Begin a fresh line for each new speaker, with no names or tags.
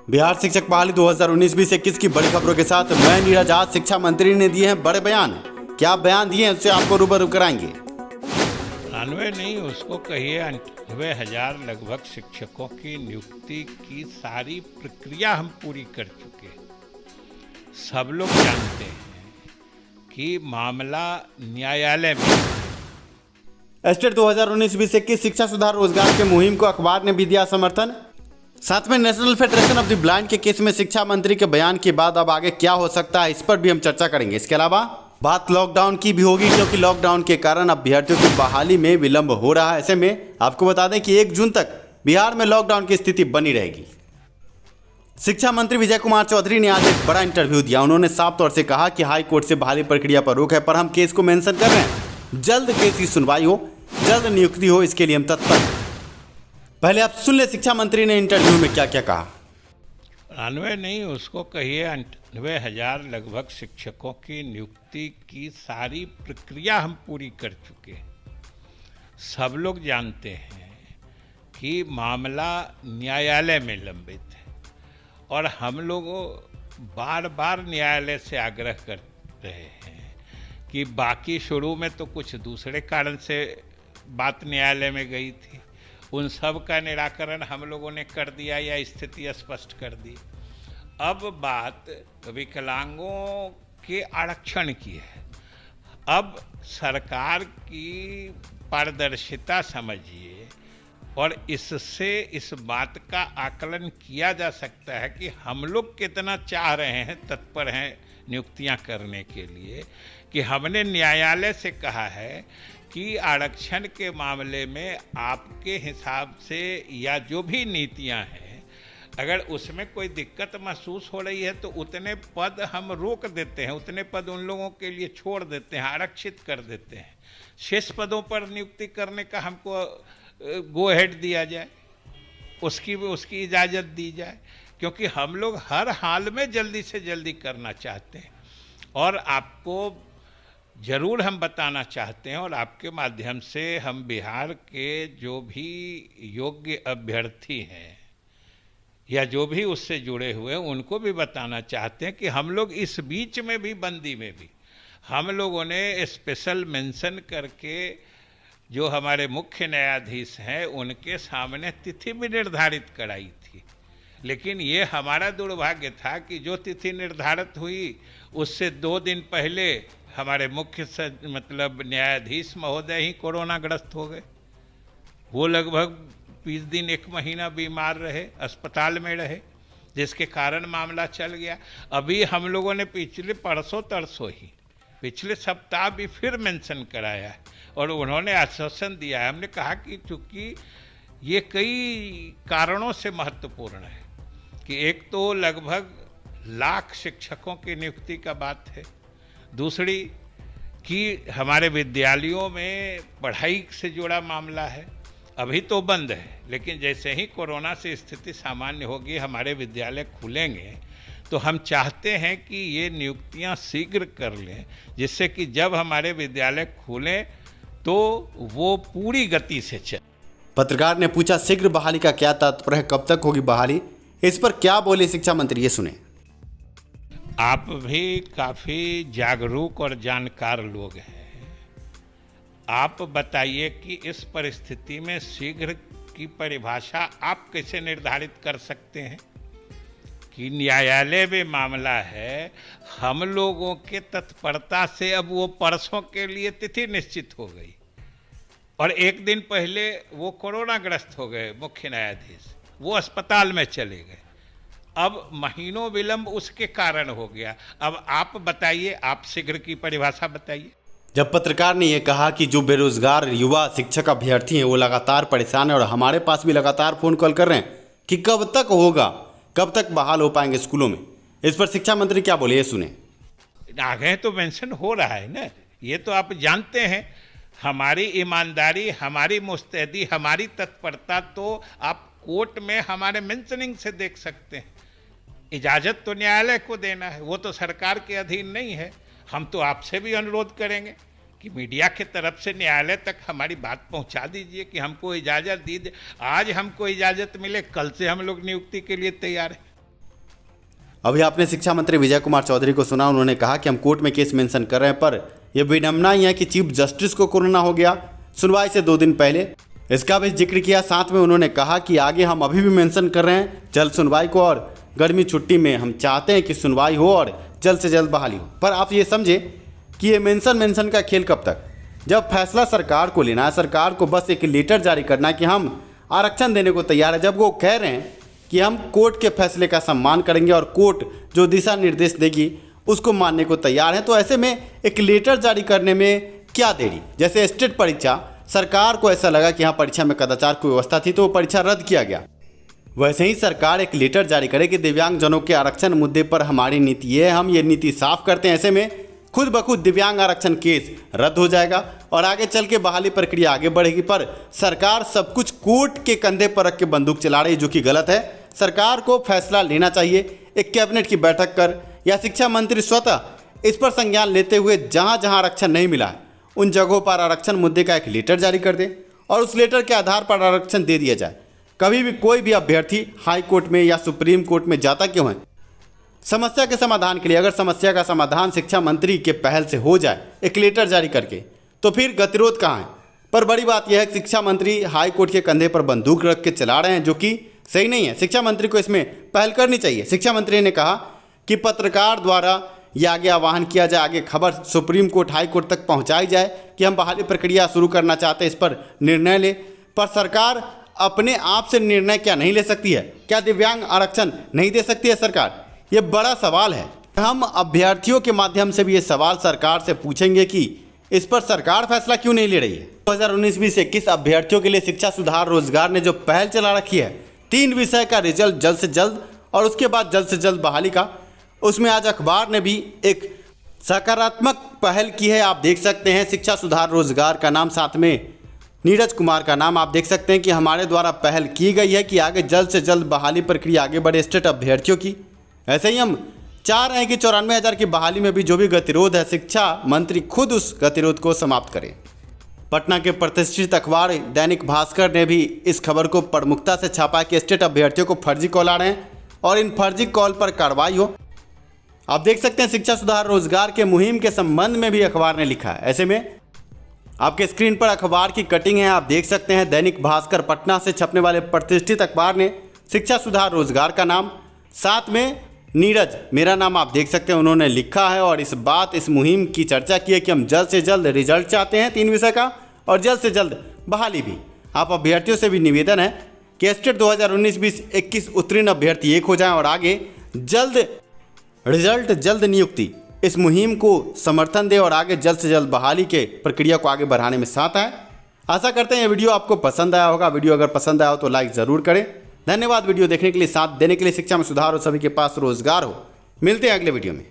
बिहार शिक्षक बहाली 2019-2021 की बड़ी खबरों के साथ मैं नीरज। आज शिक्षा मंत्री ने दिए हैं बड़े बयान। क्या बयान दिए हैं उससे आपको रूबरू कराएंगे।
98 नहीं, उसको कहिए 98,000 लगभग शिक्षकों की नियुक्ति की सारी प्रक्रिया हम पूरी कर चुके हैं। सब लोग जानते हैं कि मामला न्यायालय में।
एस्टेट 2019-2021 शिक्षा सुधार रोजगार के मुहिम को अखबार ने भी दिया समर्थन। साथ में national federation of the blind के केस में शिक्षा मंत्री के बयान के बाद अब आगे क्या हो सकता है, इस पर भी हम चर्चा करेंगे। इसके अलावा बात लॉकडाउन की भी होगी, क्योंकि लॉकडाउन के कारण अब अभ्यर्थियों की बहाली में विलंब हो रहा है। ऐसे में आपको बता दें कि 1 जून तक बिहार में लॉकडाउन की स्थिति बनी रहेगी। शिक्षा मंत्री विजय कुमार चौधरी ने आज एक बड़ा इंटरव्यू दिया। उन्होंने साफ तौर से कहा कि हाई कोर्ट से बहाली प्रक्रिया पर रोक है, पर हम केस को मेंशन कर रहे हैं। जल्द केस की सुनवाई हो, जल्द नियुक्ति हो, इसके लिए हम तत्पर हैं। पहले आप सुन ले शिक्षा मंत्री ने इंटरव्यू में क्या क्या कहा।
98 नहीं, उसको कहिए 98,000 लगभग शिक्षकों की नियुक्ति की सारी प्रक्रिया हम पूरी कर चुके हैं। सब लोग जानते हैं कि मामला न्यायालय में लंबित है और हम लोग बार बार न्यायालय से आग्रह कर रहे हैं कि बाकी शुरू में तो कुछ दूसरे कारण से बात न्यायालय में गई थी, उन सब का निराकरण हम लोगों ने कर दिया या स्थिति स्पष्ट कर दी। अब बात विकलांगों के आरक्षण की है। अब सरकार की पारदर्शिता समझिए और इससे इस बात का आकलन किया जा सकता है कि हम लोग कितना चाह रहे हैं, तत्पर हैं नियुक्तियां करने के लिए, कि हमने न्यायालय से कहा है कि आरक्षण के मामले में आपके हिसाब से या जो भी नीतियां हैं, अगर उसमें कोई दिक्कत महसूस हो रही है तो उतने पद हम रोक देते हैं, उतने पद उन लोगों के लिए छोड़ देते हैं, आरक्षित कर देते हैं। शेष पदों पर नियुक्ति करने का हमको गो हेड दिया जाए, उसकी इजाज़त दी जाए, क्योंकि हम लोग हर हाल में जल्दी से जल्दी करना चाहते हैं। और आपको ज़रूर हम बताना चाहते हैं और आपके माध्यम से हम बिहार के जो भी योग्य अभ्यर्थी हैं या जो भी उससे जुड़े हुए हैं उनको भी बताना चाहते हैं कि हम लोग इस बीच में भी, बंदी में भी, हम लोगों ने स्पेशल मेंशन करके जो हमारे मुख्य न्यायाधीश हैं उनके सामने तिथि भी निर्धारित कराई थी। लेकिन ये हमारा दुर्भाग्य था कि जो तिथि निर्धारित हुई उससे 2 दिन पहले हमारे मुख्य मतलब न्यायाधीश महोदय ही कोरोनाग्रस्त हो गए। वो लगभग 20 दिन 1 महीना बीमार रहे, अस्पताल में रहे, जिसके कारण मामला चल गया। अभी हम लोगों ने पिछले परसों तरसों ही पिछले सप्ताह भी फिर मेंशन कराया है और उन्होंने आश्वासन दिया है। हमने कहा कि चूँकि ये कई कारणों से महत्वपूर्ण है कि एक तो लगभग लाख शिक्षकों की नियुक्ति का बात है, दूसरी कि हमारे विद्यालयों में पढ़ाई से जुड़ा मामला है। अभी तो बंद है, लेकिन जैसे ही कोरोना से स्थिति सामान्य होगी, हमारे विद्यालय खुलेंगे, तो हम चाहते हैं कि ये नियुक्तियां शीघ्र कर लें, जिससे कि जब हमारे विद्यालय खुलें तो वो पूरी गति से चले।
पत्रकार ने पूछा शीघ्र बहाली का क्या तात्पर्य है, कब तक होगी बहाली, इस पर क्या बोले शिक्षा मंत्री, ये सुने।
आप भी काफ़ी जागरूक और जानकार लोग हैं। आप बताइए कि इस परिस्थिति में शीघ्र की परिभाषा आप कैसे निर्धारित कर सकते हैं कि न्यायालय में मामला है, हम लोगों के तत्परता से अब वो परसों के लिए तिथि निश्चित हो गई और 1 दिन पहले वो कोरोनाग्रस्त हो गए मुख्य न्यायाधीश, वो अस्पताल में चले गए। अब महीनों विलंब उसके कारण हो गया। अब आप बताइए, आप शीघ्र की परिभाषा बताइए।
जब पत्रकार ने यह कहा कि जो बेरोजगार युवा शिक्षक अभ्यर्थी हैं वो लगातार परेशान है और हमारे पास भी लगातार फ़ोन कॉल कर रहे हैं कि कब तक होगा, कब तक बहाल हो पाएंगे स्कूलों में, इस पर शिक्षा मंत्री क्या बोले, ये सुने।
आगे तो मेंशन हो रहा है ना, ये तो आप जानते हैं। हमारी ईमानदारी, हमारी मुस्तैदी, हमारी तत्परता तो आप कोर्ट में हमारे मेंशनिंग से देख सकते हैं। इजाज़त तो न्यायालय को देना है, वो तो सरकार के अधीन नहीं है। हम तो आपसे भी अनुरोध करेंगे कि मीडिया के तरफ से न्यायालय तक हमारी बात पहुंचा दीजिए कि हमको इजाज़त दीजिए। आज हमको इजाज़त मिले, कल से हम लोग नियुक्ति के लिए तैयार हैं।
अभी आपने शिक्षा मंत्री विजय कुमार चौधरी को सुना, उन्होंने कहा कि हम कोर्ट में केस मेंशन कर रहे हैं, पर यह विडंबना ही है कि चीफ जस्टिस को कोरोना हो गया सुनवाई से 2 दिन पहले। इसका भी जिक्र किया। साथ में उन्होंने कहा कि आगे हम अभी भी मेंशन कर रहे हैं जल्द सुनवाई को, और गर्मी छुट्टी में हम चाहते हैं कि सुनवाई हो और जल्द से जल्द बहाली हो। पर आप ये समझे कि ये मेंशन का खेल कब तक, जब फैसला सरकार को लेना है, सरकार को बस एक लेटर जारी करना है कि हम आरक्षण देने को तैयार है, जब वो कह रहे हैं कि हम कोर्ट के फैसले का सम्मान करेंगे और कोर्ट जो दिशा निर्देश देगी उसको मानने को तैयार हैं, तो ऐसे में एक लेटर जारी करने में क्या देरी। जैसे स्टेट परीक्षा, सरकार को ऐसा लगा कि हाँ परीक्षा में कदाचार की व्यवस्था थी तो वो परीक्षा रद्द किया गया, वैसे ही सरकार एक लेटर जारी करे कि दिव्यांगजनों के आरक्षण मुद्दे पर हमारी नीति है, हम ये नीति साफ करते हैं। ऐसे में खुद ब खुद दिव्यांग आरक्षण केस रद्द हो जाएगा और आगे चल के बहाली प्रक्रिया आगे बढ़ेगी। पर सरकार सब कुछ कोर्ट के कंधे पर रख के बंदूक चला रही है, जो कि गलत है। सरकार को फैसला लेना चाहिए, एक कैबिनेट की बैठक कर या शिक्षा मंत्री स्वतः इस पर संज्ञान लेते हुए जहां जहां आरक्षण नहीं मिला है उन जगहों पर आरक्षण मुद्दे का एक लेटर जारी कर दे और उस लेटर के आधार पर आरक्षण दे दिया जाए। कभी भी कोई भी अभ्यर्थी हाई कोर्ट में या सुप्रीम कोर्ट में जाता क्यों है समस्या के समाधान के लिए? अगर समस्या का समाधान शिक्षा मंत्री के पहल से हो जाए एक लेटर जारी करके, तो फिर गतिरोध कहाँ है? पर बड़ी बात यह है कि शिक्षा मंत्री हाई कोर्ट के कंधे पर बंदूक रख के चला रहे हैं, जो कि सही नहीं है। शिक्षा मंत्री को इसमें पहल करनी चाहिए। शिक्षा मंत्री ने कहा कि पत्रकार द्वारा यह आगे आह्वान किया जाए, आगे खबर सुप्रीम कोर्ट हाई कोर्ट तक पहुंचाई जाए कि हम बहाली प्रक्रिया शुरू करना चाहते हैं, इस पर निर्णय ले। पर सरकार अपने आप से निर्णय क्या नहीं ले सकती है? क्या दिव्यांग आरक्षण नहीं दे सकती है सरकार? ये बड़ा सवाल है। हम अभ्यर्थियों के माध्यम से भी ये सवाल सरकार से पूछेंगे कि इस पर सरकार फैसला क्यों नहीं ले रही है। 2019-2021 अभ्यर्थियों के लिए शिक्षा सुधार रोजगार ने जो पहल चला रखी है, 3 विषय का रिजल्ट जल्द से जल्द और उसके बाद जल्द से जल्द बहाली का, उसमें आज अखबार ने भी एक सकारात्मक पहल की है। आप देख सकते हैं शिक्षा सुधार रोजगार का नाम, साथ में नीरज कुमार का नाम। आप देख सकते हैं कि हमारे द्वारा पहल की गई है कि आगे जल्द से जल्द बहाली प्रक्रिया आगे बढ़े स्टेट अभ्यर्थियों की। ऐसे ही हम चाह रहे हैं कि 94,000 की बहाली में भी जो भी गतिरोध है, शिक्षा मंत्री खुद उस गतिरोध को समाप्त करें। पटना के प्रतिष्ठित अखबार दैनिक भास्कर ने भी इस खबर को प्रमुखता से छापा कि स्टेट अभ्यर्थियों को फर्जी कॉल आ रहे हैं और इन फर्जी कॉल पर कार्रवाई हो। आप देख सकते हैं शिक्षा सुधार रोजगार के मुहिम के संबंध में भी अखबार ने लिखा है। ऐसे में आपके स्क्रीन पर अखबार की कटिंग है, आप देख सकते हैं दैनिक भास्कर पटना से छपने वाले प्रतिष्ठित अखबार ने शिक्षा सुधार रोजगार का नाम, साथ में नीरज मेरा नाम आप देख सकते हैं उन्होंने लिखा है और इस मुहिम की चर्चा की है कि हम जल्द से जल्द रिजल्ट चाहते हैं 3 विषय का और जल्द से जल्द बहाली भी। आप अभ्यर्थियों से भी निवेदन है कि स्टेट 2019-2021 उत्तीर्ण अभ्यर्थी एक हो जाएं और आगे जल्द रिजल्ट जल्द नियुक्ति इस मुहिम को समर्थन दे और आगे जल्द से जल्द बहाली के प्रक्रिया को आगे बढ़ाने में साथ आए। आशा करते हैं ये वीडियो आपको पसंद आया होगा। वीडियो अगर पसंद आया हो तो लाइक ज़रूर करें। धन्यवाद वीडियो देखने के लिए, साथ देने के लिए। शिक्षा में सुधार हो, सभी के पास रोजगार हो। मिलते हैं अगले वीडियो में।